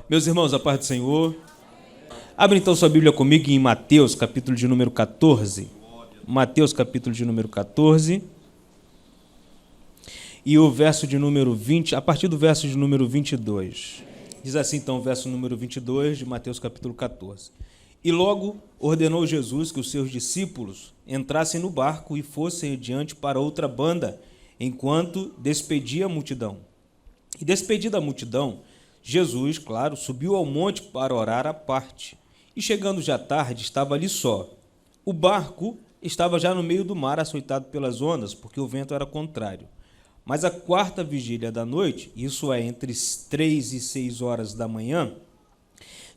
Meus irmãos, a paz do Senhor. Abre então sua Bíblia comigo em Mateus, capítulo de número 14. Mateus, capítulo de número 14. E o verso de número 20, a partir do verso de número 22. Diz assim então o verso número 22 de Mateus, capítulo 14. E logo ordenou Jesus que os seus discípulos entrassem no barco e fossem adiante para outra banda, enquanto despedia a multidão. E despedida a multidão, Jesus, claro, subiu ao monte para orar à parte. E chegando já tarde, estava ali só. O barco estava já no meio do mar, açoitado pelas ondas, porque o vento era contrário. Mas a quarta vigília da noite, isso é, entre 3 e 6 horas da manhã,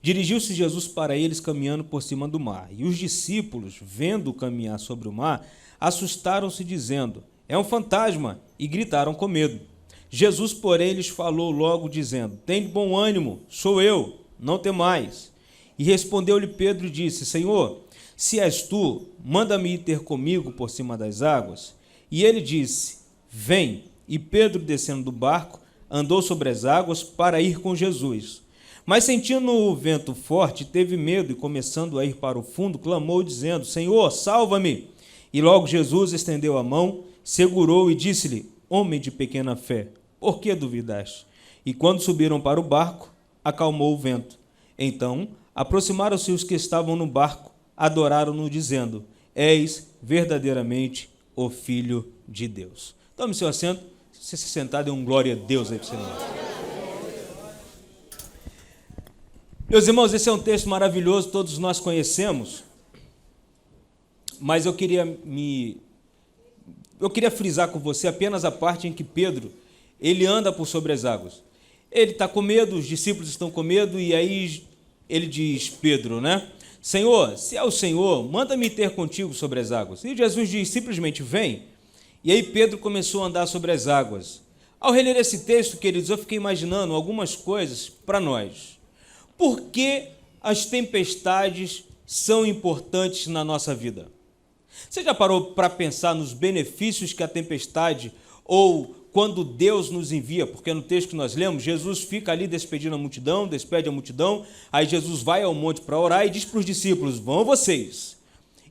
dirigiu-se Jesus para eles caminhando por cima do mar. E os discípulos, vendo-o caminhar sobre o mar, assustaram-se, dizendo: é um fantasma, e gritaram com medo. Jesus, porém, lhes falou logo, dizendo: tende bom ânimo, sou eu, não temais. E respondeu-lhe Pedro e disse: Senhor, se és tu, manda-me ir ter comigo por cima das águas. E ele disse: vem. E Pedro, descendo do barco, andou sobre as águas para ir com Jesus. Mas sentindo o vento forte, teve medo e, começando a ir para o fundo, clamou, dizendo: Senhor, salva-me! E logo Jesus estendeu a mão, segurou e disse-lhe: homem de pequena fé, por que duvidaste? E quando subiram para o barco, acalmou o vento. Então aproximaram-se os que estavam no barco, adoraram-no, dizendo: és verdadeiramente o Filho de Deus. Tome seu assento, se sentar, dê um glória a Deus aí para você. Meus irmãos, esse é um texto maravilhoso, todos nós conhecemos, mas eu queria frisar com você apenas a parte em que Pedro, ele anda por sobre as águas. Ele está com medo, os discípulos estão com medo, e aí ele diz, Pedro, né? Senhor, se é o Senhor, manda-me ter contigo sobre as águas. E Jesus diz simplesmente, vem. E aí Pedro começou a andar sobre as águas. Ao reler esse texto, queridos, eu fiquei imaginando algumas coisas para nós. Por que as tempestades são importantes na nossa vida? Você já parou para pensar nos benefícios que a tempestade, ou quando Deus nos envia, porque no texto que nós lemos, Jesus fica ali despedindo a multidão, despede a multidão, aí Jesus vai ao monte para orar e diz para os discípulos, vão vocês.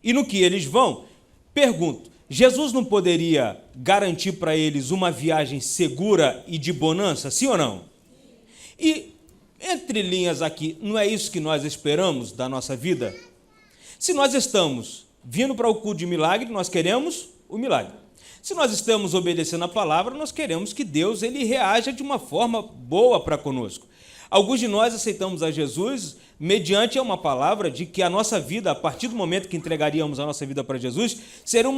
E no que eles vão, pergunto, Jesus não poderia garantir para eles uma viagem segura e de bonança, sim ou não? E, entre linhas aqui, não é isso que nós esperamos da nossa vida? Se nós estamos vindo para o culto de milagre, nós queremos o milagre. Se nós estamos obedecendo a palavra, nós queremos que Deus ele reaja de uma forma boa para conosco. Alguns de nós aceitamos a Jesus mediante uma palavra de que a nossa vida, a partir do momento que entregaríamos a nossa vida para Jesus, seria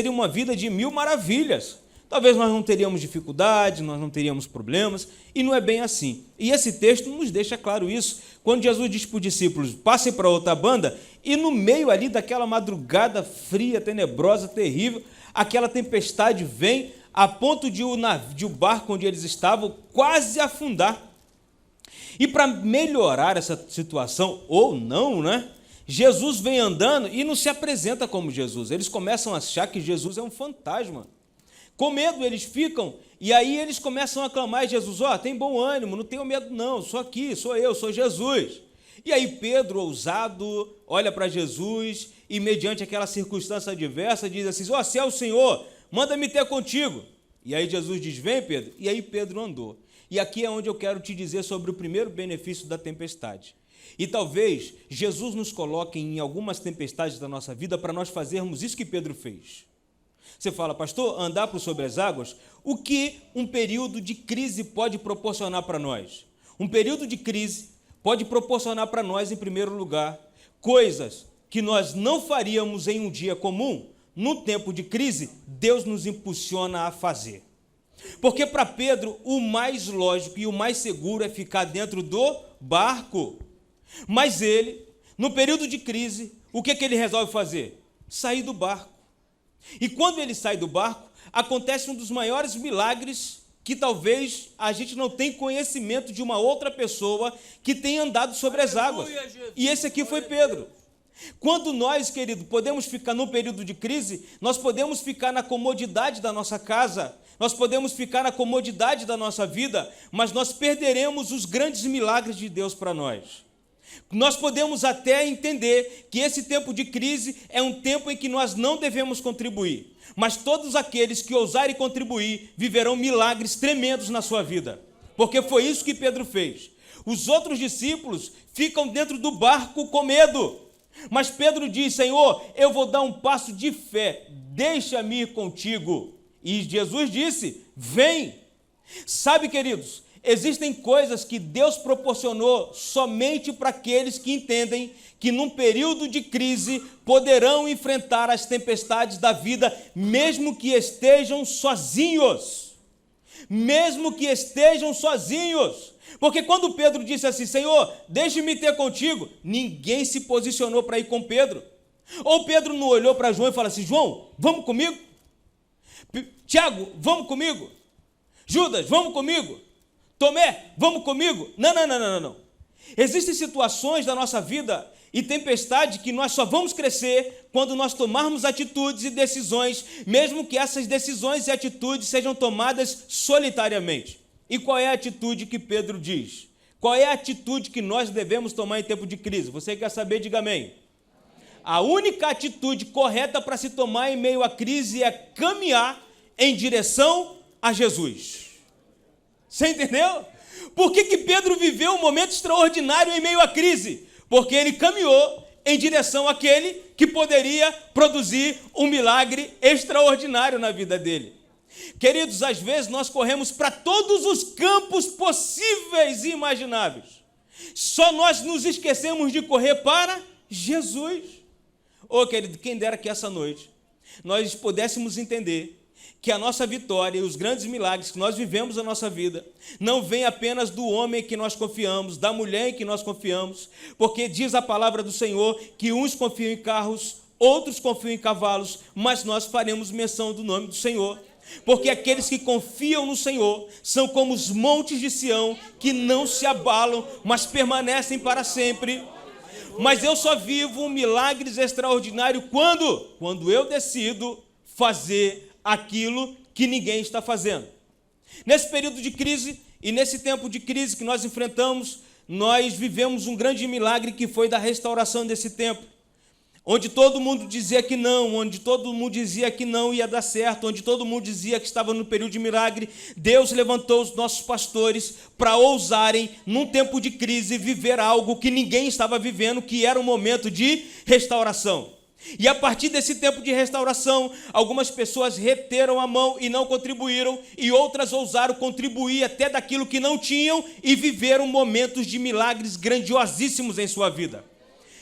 uma vida de 1000 maravilhas. Talvez nós não teríamos dificuldades, nós não teríamos problemas, e não é bem assim. E esse texto nos deixa claro isso. Quando Jesus diz para os discípulos, passem para outra banda, e no meio ali daquela madrugada fria, tenebrosa, terrível, aquela tempestade vem a ponto de o barco onde eles estavam quase afundar. E para melhorar essa situação, ou não, né? Jesus vem andando e não se apresenta como Jesus. Eles começam a achar que Jesus é um fantasma. Com medo eles ficam, e aí eles começam a clamar, Jesus, tem bom ânimo, não tenho medo não, sou aqui, sou eu, sou Jesus. E aí Pedro, ousado, olha para Jesus e mediante aquela circunstância adversa, diz assim, se é o Senhor, manda-me ter contigo. E aí Jesus diz, vem Pedro, e aí Pedro andou. E aqui é onde eu quero te dizer sobre o primeiro benefício da tempestade. E talvez Jesus nos coloque em algumas tempestades da nossa vida para nós fazermos isso que Pedro fez. Você fala, pastor, andar por sobre as águas? O que um período de crise pode proporcionar para nós? Um período de crise pode proporcionar para nós, em primeiro lugar, coisas que nós não faríamos em um dia comum. No tempo de crise, Deus nos impulsiona a fazer. Porque para Pedro, o mais lógico e o mais seguro é ficar dentro do barco. Mas ele, no período de crise, o que ele resolve fazer? Sair do barco. E quando ele sai do barco, acontece um dos maiores milagres que talvez a gente não tenha conhecimento de uma outra pessoa que tenha andado sobre as águas. E esse aqui foi Pedro. Quando nós, querido, podemos ficar num período de crise, nós podemos ficar na comodidade da nossa casa, nós podemos ficar na comodidade da nossa vida, mas nós perderemos os grandes milagres de Deus para nós. Nós podemos até entender que esse tempo de crise é um tempo em que nós não devemos contribuir, mas todos aqueles que ousarem contribuir viverão milagres tremendos na sua vida, porque foi isso que Pedro fez. Os outros discípulos ficam dentro do barco com medo, mas Pedro diz: Senhor, eu vou dar um passo de fé, deixa-me ir contigo. E Jesus disse: vem. Sabe, queridos, existem coisas que Deus proporcionou somente para aqueles que entendem que num período de crise poderão enfrentar as tempestades da vida, mesmo que estejam sozinhos. Mesmo que estejam sozinhos. Porque quando Pedro disse assim: Senhor, deixe-me ter contigo, ninguém se posicionou para ir com Pedro. Ou Pedro não olhou para João e falou assim: João, vamos comigo? Tiago, vamos comigo? Judas, vamos comigo? Tomé, vamos comigo? Não. Existem situações da nossa vida e tempestade que nós só vamos crescer quando nós tomarmos atitudes e decisões, mesmo que essas decisões e atitudes sejam tomadas solitariamente. E qual é a atitude que Pedro diz? Qual é a atitude que nós devemos tomar em tempo de crise? Você quer saber? Diga amém. A única atitude correta para se tomar em meio à crise é caminhar em direção a Jesus. Você entendeu? Por que Pedro viveu um momento extraordinário em meio à crise? Porque ele caminhou em direção àquele que poderia produzir um milagre extraordinário na vida dele. Queridos, às vezes nós corremos para todos os campos possíveis e imagináveis. Só nós nos esquecemos de correr para Jesus. Ô, querido, quem dera que essa noite nós pudéssemos entender que a nossa vitória e os grandes milagres que nós vivemos na nossa vida não vem apenas do homem em que nós confiamos, da mulher em que nós confiamos, porque diz a palavra do Senhor que uns confiam em carros, outros confiam em cavalos, mas nós faremos menção do nome do Senhor. Porque aqueles que confiam no Senhor são como os montes de Sião, que não se abalam, mas permanecem para sempre. Mas eu só vivo milagres extraordinários quando eu decido fazer aquilo que ninguém está fazendo. Nesse período de crise e nesse tempo de crise que nós enfrentamos, nós vivemos um grande milagre que foi da restauração desse tempo. Onde todo mundo dizia que não, onde todo mundo dizia que não ia dar certo, onde todo mundo dizia que estava no período de milagre, Deus levantou os nossos pastores para ousarem, num tempo de crise, viver algo que ninguém estava vivendo, que era um momento de restauração. E a partir desse tempo de restauração, algumas pessoas reteram a mão e não contribuíram, e outras ousaram contribuir até daquilo que não tinham e viveram momentos de milagres grandiosíssimos em sua vida.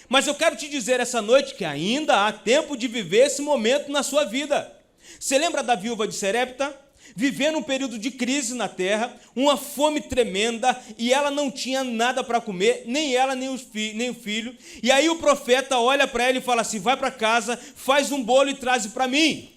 Mas eu quero te dizer essa noite que ainda há tempo de viver esse momento na sua vida. Você lembra da viúva de Serepta? Vivendo um período de crise na terra, uma fome tremenda, e ela não tinha nada para comer, nem ela, nem o filho. E aí o profeta olha para ela e fala assim: vai para casa, faz um bolo e traz para mim.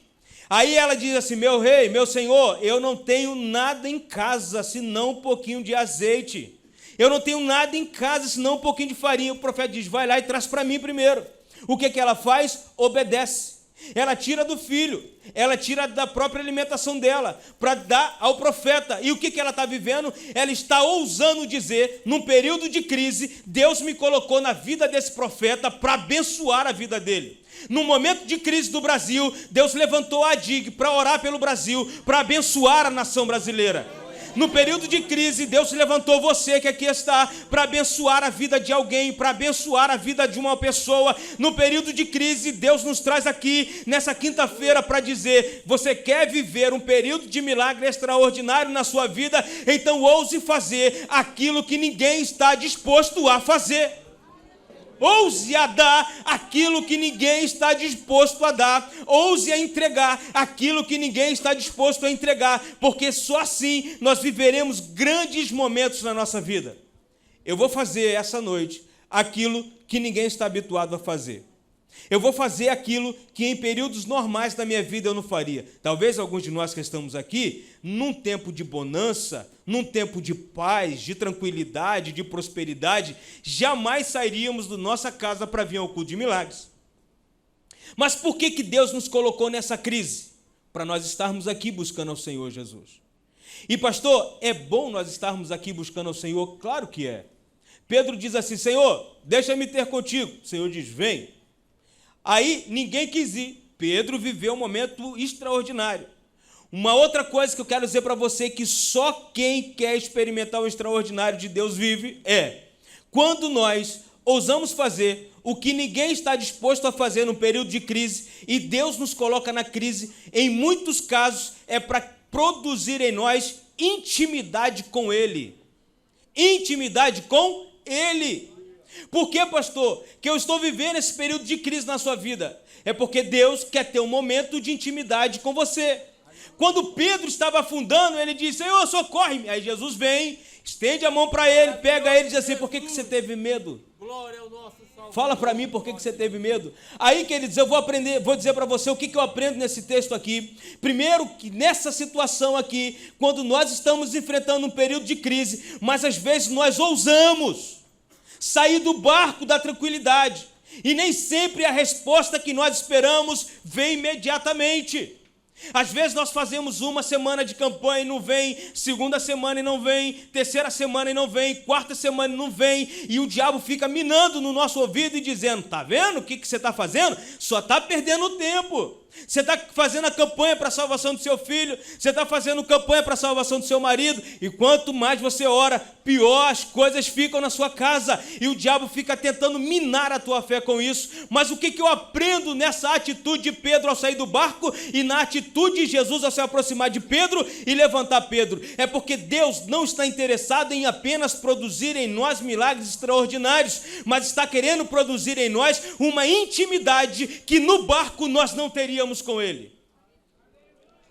Aí ela diz assim: meu rei, meu senhor, eu não tenho nada em casa, senão um pouquinho de azeite. Eu não tenho nada em casa, senão um pouquinho de farinha. O profeta diz: vai lá e traz para mim primeiro. O que ela faz? Obedece. Ela tira do filho, ela tira da própria alimentação dela para dar ao profeta. E o que ela está vivendo? Ela está ousando dizer, num período de crise, Deus me colocou na vida desse profeta para abençoar a vida dele. No momento de crise do Brasil, Deus levantou a DIG para orar pelo Brasil, para abençoar a nação brasileira. No período de crise, Deus levantou você que aqui está para abençoar a vida de alguém, para abençoar a vida de uma pessoa. No período de crise, Deus nos traz aqui nessa quinta-feira para dizer: você quer viver um período de milagre extraordinário na sua vida? Então ouse fazer aquilo que ninguém está disposto a fazer. Ouse a dar aquilo que ninguém está disposto a dar. Ouse a entregar aquilo que ninguém está disposto a entregar, porque só assim nós viveremos grandes momentos na nossa vida. Eu vou fazer essa noite aquilo que ninguém está habituado a fazer. Eu vou fazer aquilo que em períodos normais da minha vida eu não faria. Talvez alguns de nós que estamos aqui, num tempo de bonança, num tempo de paz, de tranquilidade, de prosperidade, jamais sairíamos da nossa casa para vir ao culto de milagres. Mas por que Deus nos colocou nessa crise? para nós estarmos aqui buscando ao Senhor Jesus. E pastor, é bom nós estarmos aqui buscando ao Senhor? Claro que é. Pedro diz assim: Senhor, deixa-me ter contigo. O Senhor diz: vem. Aí ninguém quis ir. Pedro viveu um momento extraordinário. Uma outra coisa que eu quero dizer para você, que só quem quer experimentar o extraordinário de Deus vive, é quando nós ousamos fazer o que ninguém está disposto a fazer num período de crise, e Deus nos coloca na crise, em muitos casos é para produzir em nós intimidade com Ele. Intimidade com Ele. Por que, pastor, que eu estou vivendo esse período de crise na sua vida? É porque Deus quer ter um momento de intimidade com você. Quando Pedro estava afundando, ele disse: Senhor, socorre-me. Aí Jesus vem, estende a mão para ele, pega ele e diz assim: por que você teve medo? Fala para mim por que você teve medo. Aí, queridos, eu vou dizer para você o que eu aprendo nesse texto aqui. Primeiro, que nessa situação aqui, quando nós estamos enfrentando um período de crise, mas às vezes nós ousamos sair do barco da tranquilidade, e nem sempre a resposta que nós esperamos vem imediatamente. Às vezes nós fazemos uma semana de campanha e não vem, segunda semana e não vem, terceira semana e não vem, quarta semana e não vem, e o diabo fica minando no nosso ouvido e dizendo: tá vendo o que você está fazendo? Só está perdendo tempo. Você está fazendo a campanha para a salvação do seu filho, você está fazendo campanha para a salvação do seu marido, e quanto mais você ora, pior as coisas ficam na sua casa, e o diabo fica tentando minar a tua fé com isso. Mas o que eu aprendo nessa atitude de Pedro ao sair do barco, e na atitude de Jesus ao se aproximar de Pedro e levantar Pedro? É porque Deus não está interessado em apenas produzir em nós milagres extraordinários, mas está querendo produzir em nós uma intimidade que no barco nós não teríamos com Ele.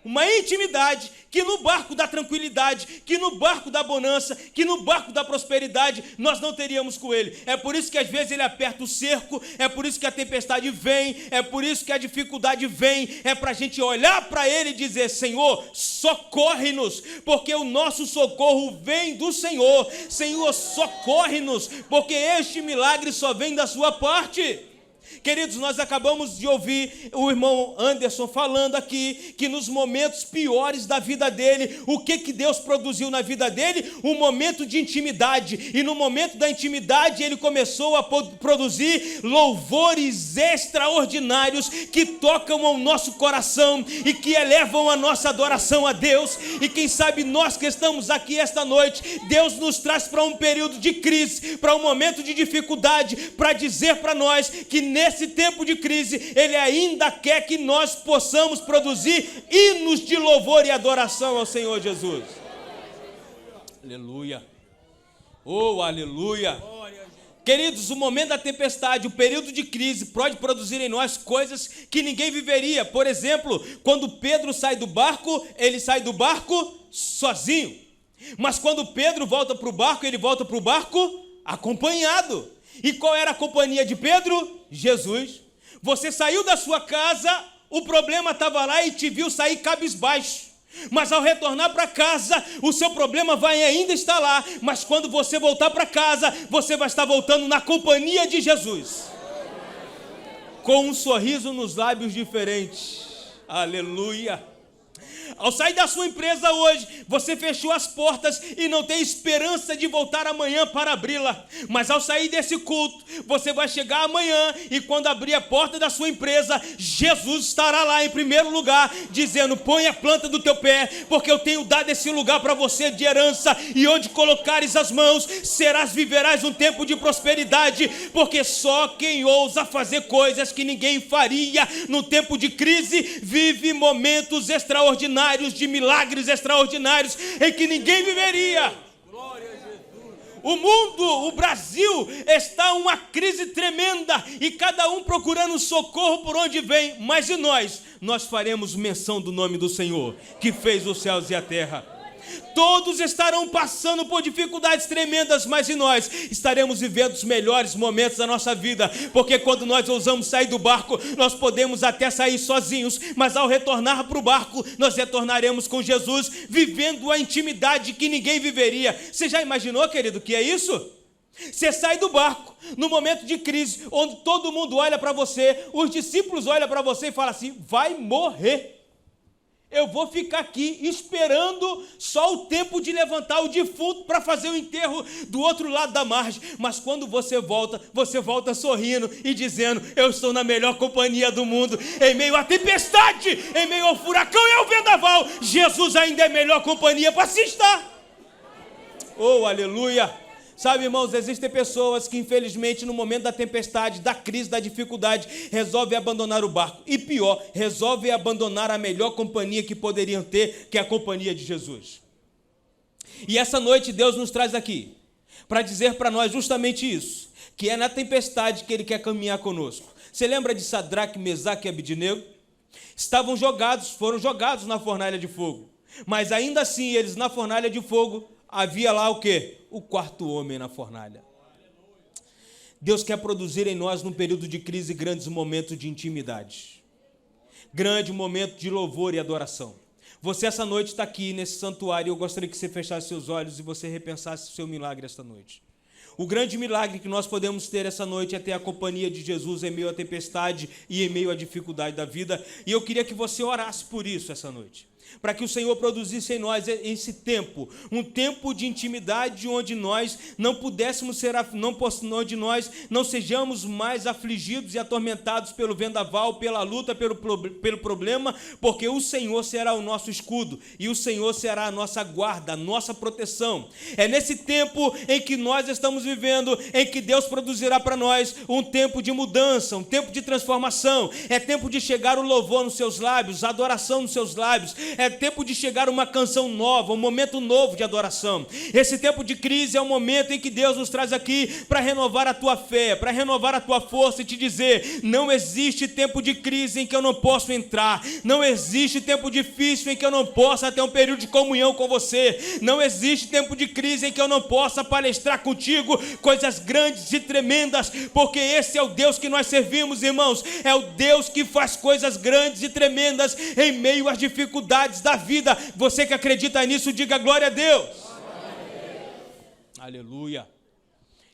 Uma intimidade que no barco da tranquilidade, que no barco da bonança, que no barco da prosperidade nós não teríamos com Ele. É por isso que às vezes Ele aperta o cerco, é por isso que a tempestade vem, é por isso que a dificuldade vem, é para a gente olhar para Ele e dizer: Senhor, socorre-nos, porque o nosso socorro vem do Senhor. Senhor, socorre-nos, porque este milagre só vem da sua parte. Queridos, nós acabamos de ouvir o irmão Anderson falando aqui que nos momentos piores da vida dele, o que Deus produziu na vida dele? Um momento de intimidade, e no momento da intimidade ele começou a produzir louvores extraordinários que tocam ao nosso coração e que elevam a nossa adoração a Deus. E quem sabe nós que estamos aqui esta noite, Deus nos traz para um período de crise, para um momento de dificuldade, para dizer para nós que nesse tempo de crise, Ele ainda quer que nós possamos produzir hinos de louvor e adoração ao Senhor Jesus. Aleluia. Oh, aleluia. Queridos, o momento da tempestade, o período de crise pode produzir em nós coisas que ninguém viveria. Por exemplo, quando Pedro sai do barco, ele sai do barco sozinho. Mas quando Pedro volta para o barco, ele volta para o barco acompanhado. E qual era a companhia de Pedro? Jesus. Você saiu da sua casa, o problema estava lá e te viu sair cabisbaixo. Mas ao retornar para casa, o seu problema vai ainda estar lá. Mas quando você voltar para casa, você vai estar voltando na companhia de Jesus, com um sorriso nos lábios diferente. Aleluia. Ao sair da sua empresa hoje, você fechou as portas e não tem esperança de voltar amanhã para abri-la. Mas ao sair desse culto, você vai chegar amanhã e quando abrir a porta da sua empresa, Jesus estará lá em primeiro lugar, dizendo: põe a planta do teu pé, porque eu tenho dado esse lugar para você de herança, e onde colocares as mãos, viverás um tempo de prosperidade, porque só quem ousa fazer coisas que ninguém faria no tempo de crise, vive momentos extraordinários, de milagres extraordinários em que ninguém viveria. O mundo, o Brasil, está uma crise tremenda e cada um procurando socorro por onde vem. Mas e nós? Nós faremos menção do nome do Senhor, que fez os céus e a terra. Todos estarão passando por dificuldades tremendas, mas e nós estaremos vivendo os melhores momentos da nossa vida, porque quando nós ousamos sair do barco, nós podemos até sair sozinhos, mas ao retornar para o barco, nós retornaremos com Jesus, vivendo a intimidade que ninguém viveria. Você já imaginou, querido, que é isso? Você sai do barco no momento de crise, onde todo mundo olha para você, os discípulos olham para você e falam assim: vai morrer. Eu vou ficar aqui esperando só o tempo de levantar o defunto para fazer o enterro do outro lado da margem. Mas quando você volta sorrindo e dizendo: eu estou na melhor companhia do mundo. Em meio à tempestade, em meio ao furacão e ao vendaval, Jesus ainda é a melhor companhia para se estar. Oh, aleluia! Sabe, irmãos, existem pessoas que infelizmente no momento da tempestade, da crise, da dificuldade, resolvem abandonar o barco. E pior, resolvem abandonar a melhor companhia que poderiam ter, que é a companhia de Jesus. E essa noite Deus nos traz aqui para dizer para nós justamente isso, que é na tempestade que Ele quer caminhar conosco. Você lembra de Sadraque, Mesaque e Abednego? Foram jogados na fornalha de fogo. Mas ainda assim, eles na fornalha de fogo, havia lá o quê? O quarto homem na fornalha. Deus quer produzir em nós, num período de crise, grandes momentos de intimidade. Grande momento de louvor e adoração. Você essa noite está aqui nesse santuário, eu gostaria que você fechasse seus olhos e você repensasse o seu milagre esta noite. O grande milagre que nós podemos ter essa noite é ter a companhia de Jesus em meio à tempestade e em meio à dificuldade da vida. E eu queria que você orasse por isso essa noite, para que o Senhor produzisse em nós esse tempo, um tempo de intimidade onde nós não pudéssemos ser, onde nós não sejamos mais afligidos e atormentados pelo vendaval, pela luta, pelo problema, porque o Senhor será o nosso escudo e o Senhor será a nossa guarda, a nossa proteção. É nesse tempo em que nós estamos vivendo, em que Deus produzirá para nós um tempo de mudança, um tempo de transformação. É tempo de chegar o louvor nos seus lábios, a adoração nos seus lábios. É tempo de chegar uma canção nova, um momento novo de adoração. Esse tempo de crise é o momento em que Deus nos traz aqui para renovar a tua fé, para renovar a tua força e te dizer: não existe tempo de crise em que eu não posso entrar, não existe tempo difícil em que eu não possa ter um período de comunhão com você, não existe tempo de crise em que eu não possa palestrar contigo coisas grandes e tremendas, porque esse é o Deus que nós servimos, irmãos. É o Deus que faz coisas grandes e tremendas em meio às dificuldades da vida. Você que acredita nisso, diga glória a Deus. Aleluia.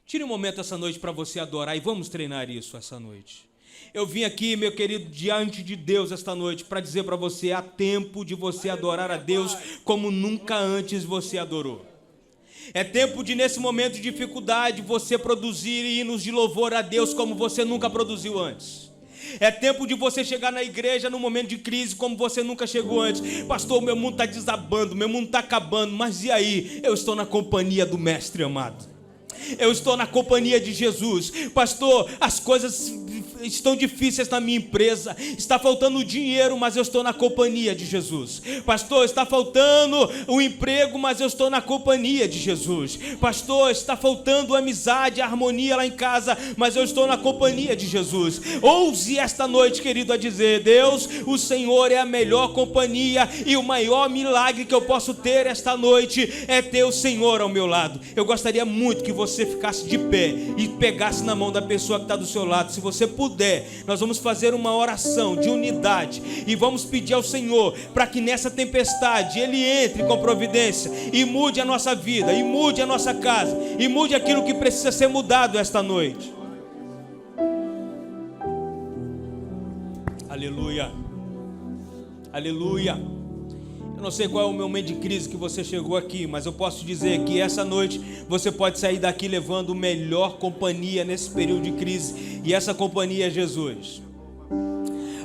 Tire um momento essa noite para você adorar e vamos treinar isso essa noite. Eu vim aqui, meu querido, diante de Deus esta noite para dizer para você: há tempo de você adorar a Deus como nunca antes você adorou. É tempo de, nesse momento de dificuldade, você produzir hinos de louvor a Deus como você nunca produziu antes. É tempo de você chegar na igreja no momento de crise como você nunca chegou antes. Pastor, meu mundo está desabando, meu mundo está acabando, mas e aí? Eu estou na companhia do Mestre amado. Eu estou na companhia de Jesus. Pastor, as coisas estão difíceis na minha empresa, está faltando dinheiro, mas eu estou na companhia de Jesus. Pastor, está faltando o emprego, mas eu estou na companhia de Jesus. Pastor, está faltando amizade, harmonia lá em casa, mas eu estou na companhia de Jesus. Ouse esta noite, querido, a dizer: Deus, o Senhor é a melhor companhia, e o maior milagre que eu posso ter esta noite é ter o Senhor ao meu lado. Eu gostaria muito que você ficasse de pé e pegasse na mão da pessoa que está do seu lado. Se você puder, nós vamos fazer uma oração de unidade e vamos pedir ao Senhor para que nessa tempestade Ele entre com providência e mude a nossa vida, e mude a nossa casa, e mude aquilo que precisa ser mudado esta noite. Aleluia, aleluia. Eu não sei qual é o momento de crise que você chegou aqui, mas eu posso dizer que essa noite você pode sair daqui levando melhor companhia nesse período de crise, e essa companhia é Jesus.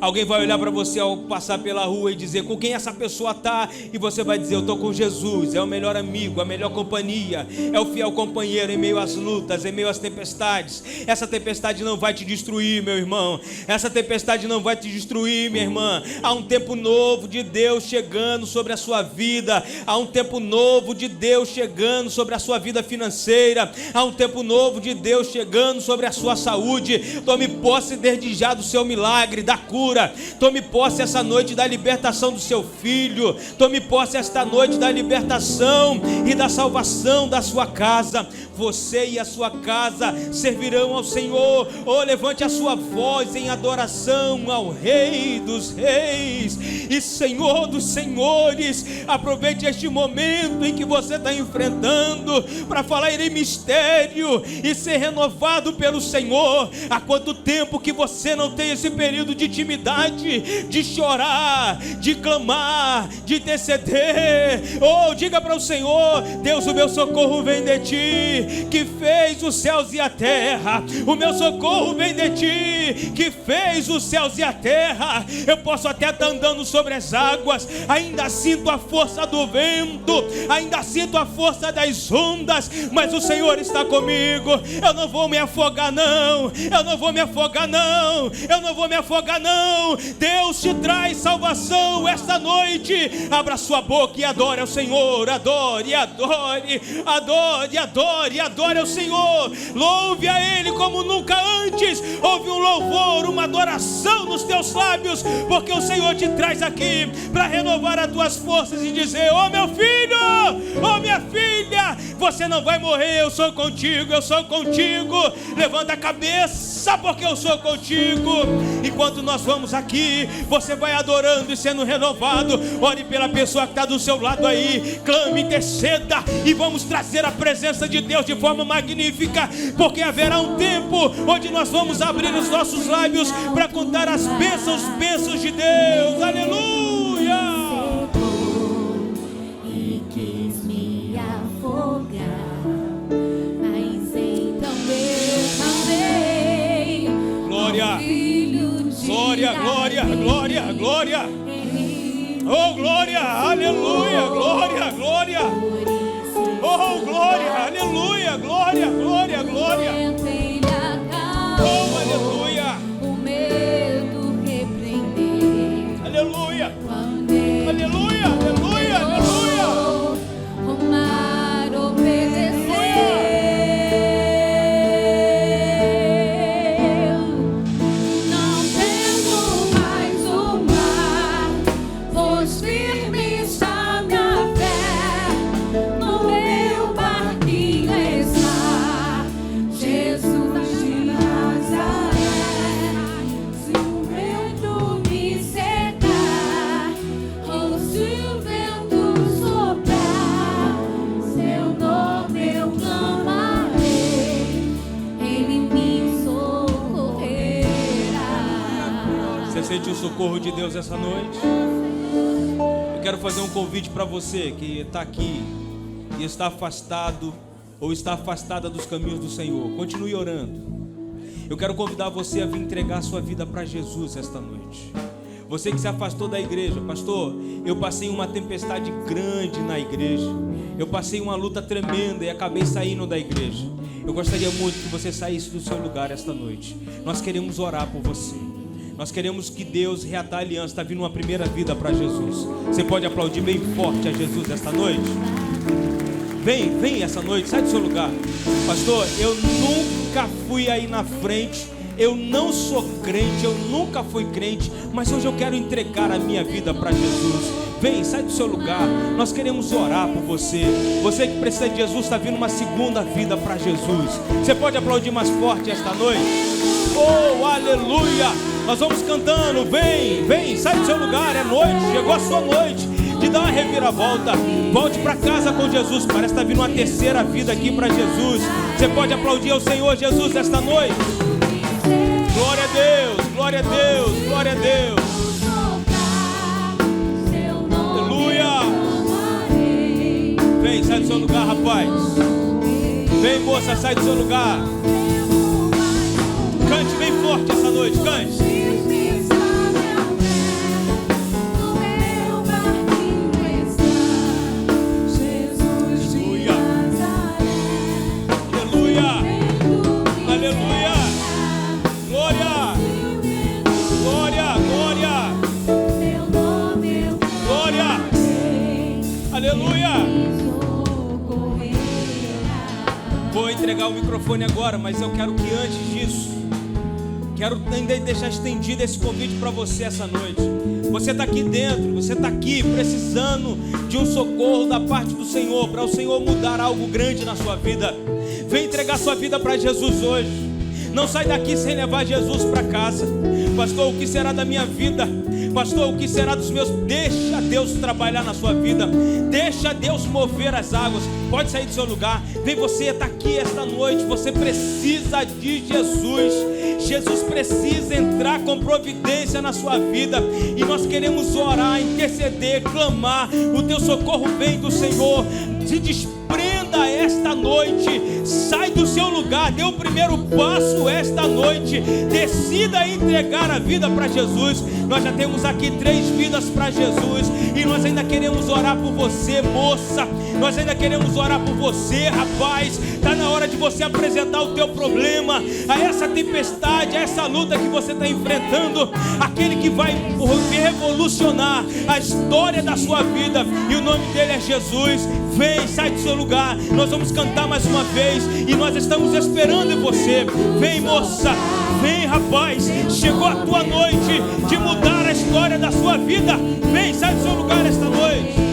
Alguém vai olhar para você ao passar pela rua e dizer: com quem essa pessoa está? E você vai dizer: eu estou com Jesus. É o melhor amigo, a melhor companhia, é o fiel companheiro em meio às lutas, em meio às tempestades. Essa tempestade não vai te destruir, meu irmão. Essa tempestade não vai te destruir, minha irmã. Há um tempo novo de Deus chegando sobre a sua vida. Há um tempo novo de Deus chegando sobre a sua vida financeira. Há um tempo novo de Deus chegando sobre a sua saúde. Tome posse desde já do seu milagre, da cura. Tome posse essa noite da libertação do seu filho. Tome posse esta noite da libertação e da salvação da sua casa. Você e a sua casa servirão ao Senhor. Oh, levante a sua voz em adoração ao Rei dos Reis e Senhor dos Senhores. Aproveite este momento em que você está enfrentando para falar em mistério e ser renovado pelo Senhor. Há quanto tempo que você não tem esse período de intimidade intimidade, de chorar, de clamar, de interceder. Oh, diga para o Senhor: Deus, o meu socorro vem de ti, que fez os céus e a terra. O meu socorro vem de ti, que fez os céus e a terra. Eu posso até estar andando sobre as águas, ainda sinto a força do vento, ainda sinto a força das ondas, mas o Senhor está comigo. Eu não vou me afogar não, eu não vou me afogar não, eu não vou me afogar não. Deus te traz salvação esta noite. Abra sua boca e adore ao Senhor. Adore, adore, adore, adore, adore ao Senhor. Louve a Ele como nunca antes. Ouve um louvor, uma adoração nos teus lábios, porque o Senhor te traz aqui para renovar as tuas forças e dizer: oh meu filho, oh minha filha, você não vai morrer, eu sou contigo, eu sou contigo. Levanta a cabeça, porque eu sou contigo. Enquanto nós vamos aqui, você vai adorando e sendo renovado. Ore pela pessoa que está do seu lado aí, clame, interceda, e vamos trazer a presença de Deus de forma magnífica, porque haverá um tempo onde nós vamos abrir os nossos lábios para contar as bênçãos de Deus. Aleluia! E quis me afogar, mas então eu também. Glória, glória, glória, glória, glória. Oh, glória, aleluia, glória, glória. Oh, glória, aleluia, glória, glória, glória. Oh, aleluia. O medo repreender. Aleluia, aleluia, aleluia, aleluia. O mar obedeceu. Não temo mais o mar, pois firme está minha fé. No meu barquinho está Jesus de Nazaré. Se o vento me secar, ou se o vento soprar, seu nome eu clamarei, Ele me socorrerá. Você sente o socorro de Deus essa noite? Eu quero fazer um convite para você que está aqui e está afastado ou está afastada dos caminhos do Senhor. Continue orando. Eu quero convidar você a vir entregar a sua vida para Jesus esta noite. Você que se afastou da igreja: pastor, eu passei uma tempestade grande na igreja, eu passei uma luta tremenda e acabei saindo da igreja. Eu gostaria muito que você saísse do seu lugar esta noite. Nós queremos orar por você. Nós queremos que Deus reatar a aliança. Está vindo uma primeira vida para Jesus. Você pode aplaudir bem forte a Jesus esta noite? Vem essa noite, sai do seu lugar. Pastor, eu nunca fui aí na frente, eu não sou crente, eu nunca fui crente, mas hoje eu quero entregar a minha vida para Jesus. Vem, sai do seu lugar. Nós queremos orar por você. Você que precisa de Jesus, está vindo uma segunda vida para Jesus. Você pode aplaudir mais forte esta noite? Oh, aleluia! Nós vamos cantando. Vem, sai do seu lugar. É noite, chegou a sua noite de dar uma reviravolta. Volte para casa com Jesus. Parece que está vindo uma terceira vida aqui para Jesus. Você pode aplaudir ao Senhor Jesus esta noite? Glória a Deus, glória a Deus, glória a Deus. Aleluia. Vem, sai do seu lugar, rapaz. Vem, moça, sai do seu lugar. Cante bem forte essa noite, cante. Aleluia, glória, glória, glória, glória, aleluia. Vou entregar o microfone agora, mas eu quero que antes disso, quero ainda deixar estendido esse convite para você essa noite. Você está aqui dentro, você está aqui precisando de um socorro da parte do Senhor, para o Senhor mudar algo grande na sua vida. Vem entregar sua vida para Jesus hoje. Não sai daqui sem levar Jesus para casa. Pastor, o que será da minha vida? Pastor, o que será dos meus? Deixa Deus trabalhar na sua vida. Deixa Deus mover as águas. Pode sair do seu lugar. Vem, você está aqui esta noite. Você precisa de Jesus. Jesus precisa entrar com providência na sua vida. E nós queremos orar, interceder, clamar. O teu socorro vem do Senhor. Se desprenda esta noite. Sai do seu lugar. Dê o primeiro passo esta noite. Decida entregar a vida para Jesus. Nós já temos aqui 3 vidas para Jesus. E nós ainda queremos orar por você, moça. Nós ainda queremos orar por você, rapaz. Está na hora de você apresentar o teu problema, a essa tempestade, a essa luta que você está enfrentando. Aquele que vai revolucionar a história da sua vida. E o nome dele é Jesus. Vem, sai do seu lugar. Nós vamos cantar mais uma vez. E nós estamos esperando em você. Vem, moça. Vem, rapaz. Chegou a tua noite de mudar a história da sua vida. Vem, sai do seu lugar esta noite.